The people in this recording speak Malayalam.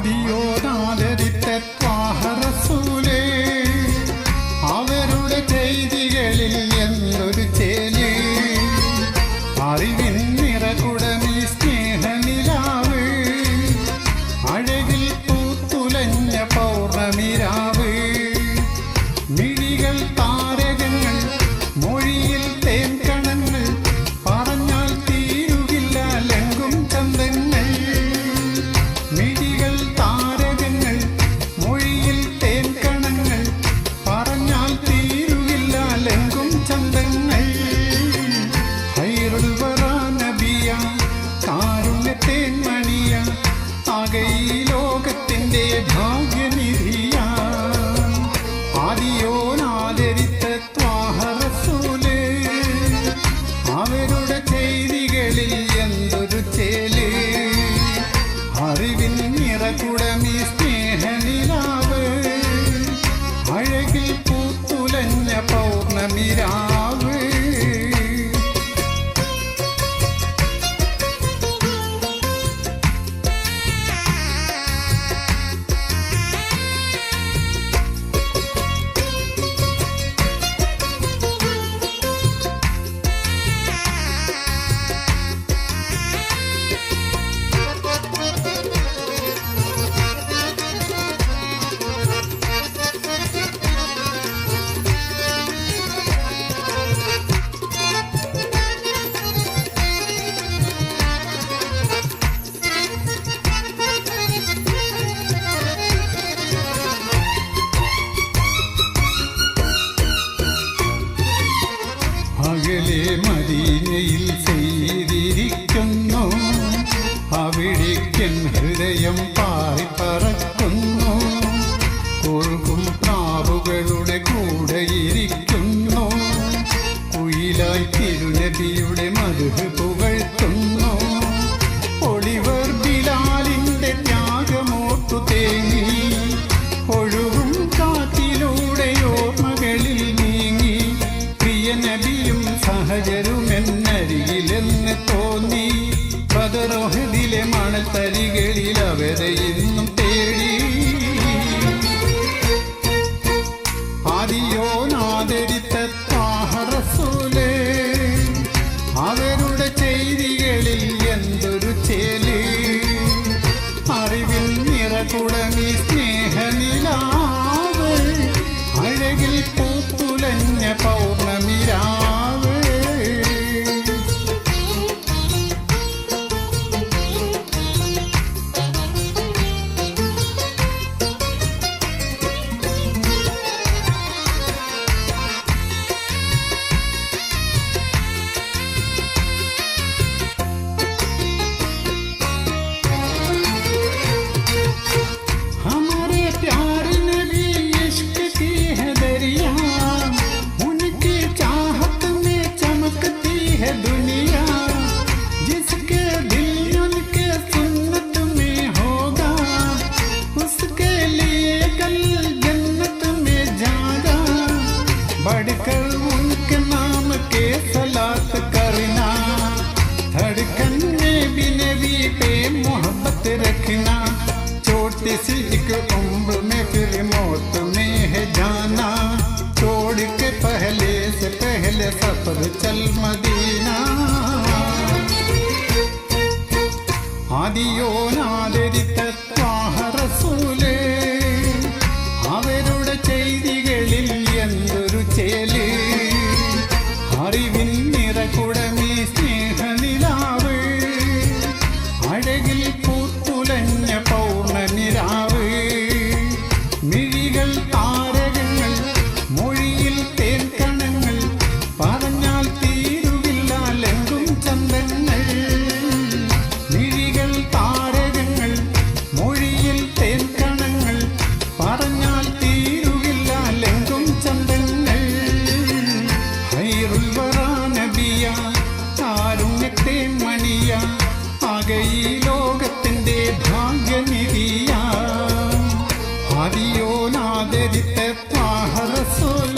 ആദിയോനാദരിത്ത ത്വാഹ റസൂലേ, അവരുടെ ചെയ്തികളിൽ എന്തൊരു ചേല്, അറിവിൻ നിറകുടമീ സ്നേഹനിലാവ്, അഴകിൽ പൂത്തുലഞ്ഞ പൗർണമിരാവ്, മിഴികൾ താരകങ്ങൾ, മൊഴിയിൽ തേൻകണങ്ങൾ, പറഞ്ഞാൽ തീരുകില്ല ലങ്കും ചന്തങ്ങൾ. മിഴികൾ താരകങ്ങൾ, മൊഴിയിൽ തേൻകണങ്ങൾ, പറഞ്ഞാൽ തീരുകില്ല ലങ്കും ചന്തങ്ങൾ. ഖൈറുൽ വറാ നബിയ, കാരുണ്യത്തേൻ മണിയ, ആകെ ഈ ലോകത്തിന്റെ ഭാഗ്യനിധിയ, ആദിയോനാദരിത്ത ത്വാഹ റസൂലേ, അവരുടെ ചെയ്തികളിൽ എന്തൊരു ചേല്, അറിവിൻ നിറകുടമീ സ്നേഹനിലാവ്, അഴകിൽ പൂത്തുലഞ്ഞ പൗർണമിരാവ്. അകലെ മദീനയിൽ ചെയ്തിരിക്കുന്നു, അവിടേക്കൻ ഹൃദയം പാറിപ്പറക്കുന്നു, ഒഴുകും പ്രാവുകളുടെ കൂടെയിരിക്കുന്നു, കുയിലായി തിരുനബിയുടെ മദ്ഹ് പുകഴ്ത്തുന്നു, ഒളിവർ ബിലാലിന്റെ ത്യാഗമോർത്തു തേങ്ങി, ഒഴുകും കാറ്റിലൂടെ ഓർമ്മകളിൽ നീങ്ങി, പ്രിയ നബിയും സഹചരുമെന്നരികിലെന്ന് തോന്നി, ബദറുഹദിലെ മണൽത്തരികളിൽ അവരെ ഇന്നും തേടി. ആദിയോനാദരിത്ത ത്വാഹ റസൂലേ, അവരുടെ ചെയ്തികളിൽ എന്തൊരു ചേല്, അറിവിൽ നിറകുടമീ സ്നേഹനിലാവ്, അഴകിൽ പൂത്തുലഞ്ഞ പൗർണമിരാവ്. हमारे प्यार नबी इश्क की है दरिया, उनकी चाहत में चमकती है दुनिया, जिसके दिल उनके सुन्नत में होगा, उसके लिए कल जन्नत में जागा, बढ़कर उनके नाम के सलात करना, धड़कन में भी नबी पे मोहब्बत रखना, छोटी सी एक उम्र में फिर मौत में है जाना, छोड़ के पहले से पहले सफर चल मदीना. ആദിയോനാദരിത്ത ത്വാഹ റസൂലേ, അവരുടെ ചെയ്തികളിൽ എന്തൊരു ചേല്, അറിവിൻ നിറകുടമീ സ്നേഹനിലാവ്, അഴകിൽ പൂത്തുലഞ്ഞ പൗർണമിരാവ്, മിഴികൾ താരകങ്ങൾ, മൊഴിയിൽ തേൻകണങ്ങൾ, പറഞ്ഞാൽ തീരുകില്ല ലങ്കും ചന്തങ്ങൾ. മിഴികൾ താരകങ്ങൾ, മൊഴിയിൽ തേൻകണങ്ങൾ, പറഞ്ഞാൽ തീരുകില്ല ലങ്കും ചന്തങ്ങൾ. ഖൈറുൽ വറാ നബിയ, കാരുണ്യത്തേൻ മണിയ, ആകെ ഈ ലോകത്തിന്റെ ഭാഗ്യനിധിയ, ആദിയോനാദരിത്ത ത്വാഹ റസൂലേ.